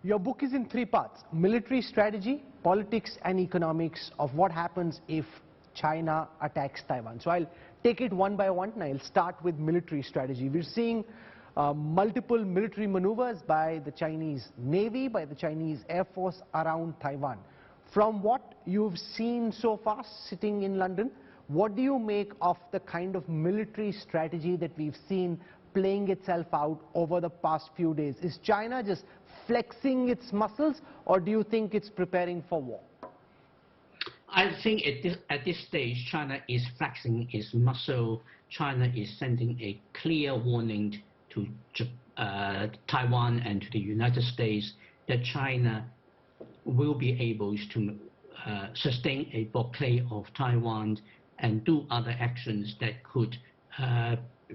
Your book is in three parts: military strategy, politics and economics of what happens if China attacks Taiwan. So I'll take it one by one and I'll start with military strategy. We're seeing multiple military maneuvers by the Chinese Navy, by the Chinese Air Force around Taiwan. From what you've seen so far sitting in London, what do you make of the kind of military strategy that we've seen playing itself out over the past few days? Is China just flexing its muscles, or do you think it's preparing for war? I think at this stage, China is flexing its muscle. China is sending a clear warning to Taiwan and to the United States that China will be able to sustain a blockade of Taiwan and do other actions that could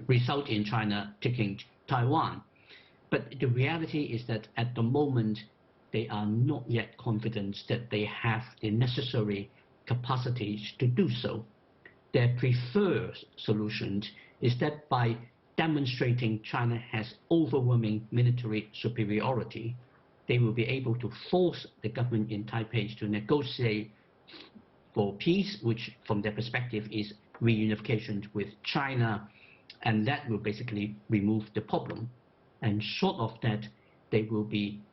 result in China taking Taiwan. But the reality is that at the moment, they are not yet confident that they have the necessary capacities to do so. Their preferred solution is that by demonstrating China has overwhelming military superiority, they will be able to force the government in Taipei to negotiate for peace, which from their perspective is reunification with China, and that will basically remove the problem. And short of that, they will be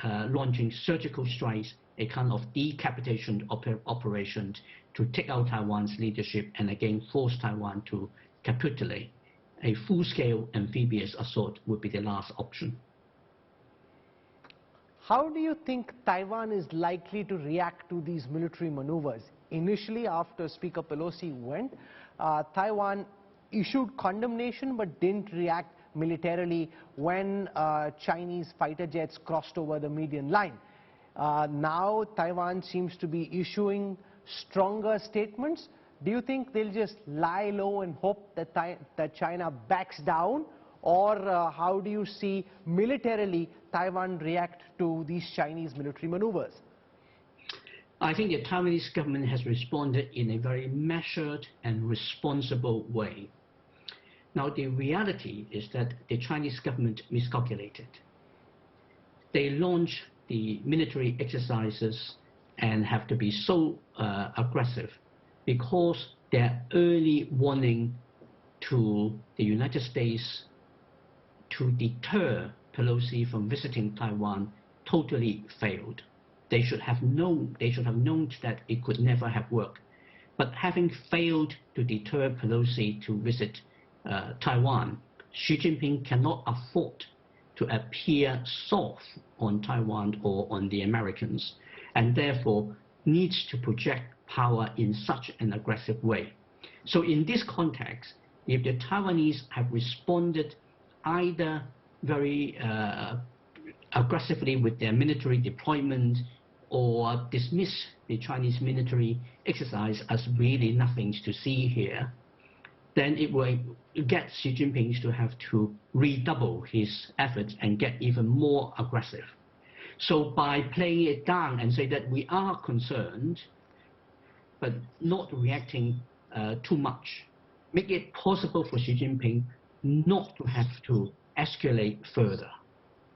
launching surgical strikes, a kind of decapitation operation to take out Taiwan's leadership and again force Taiwan to capitulate. A full-scale amphibious assault would be the last option. How do you think Taiwan is likely to react to these military maneuvers? Initially, after Speaker Pelosi went, Taiwan issued condemnation but didn't react militarily when Chinese fighter jets crossed over the median line. Now Taiwan seems to be issuing stronger statements. Do you think they'll just lie low and hope that China backs down? Or how do you see militarily Taiwan react to these Chinese military maneuvers? I think the Taiwanese government has responded in a very measured and responsible way. Now, the reality is that the Chinese government miscalculated. They launched the military exercises and have to be so aggressive because their early warning to the United States to deter Pelosi from visiting Taiwan totally failed. They should have known that it could never have worked. But having failed to deter Pelosi to visit Taiwan, Xi Jinping cannot afford to appear soft on Taiwan or on the Americans, and therefore needs to project power in such an aggressive way. So in this context, if the Taiwanese have responded either very aggressively with their military deployment or dismiss the Chinese military exercise as really nothing to see here, then it will get Xi Jinping to have to redouble his efforts and get even more aggressive. So by playing it down and say that we are concerned, but not reacting too much, make it possible for Xi Jinping not to have to escalate further.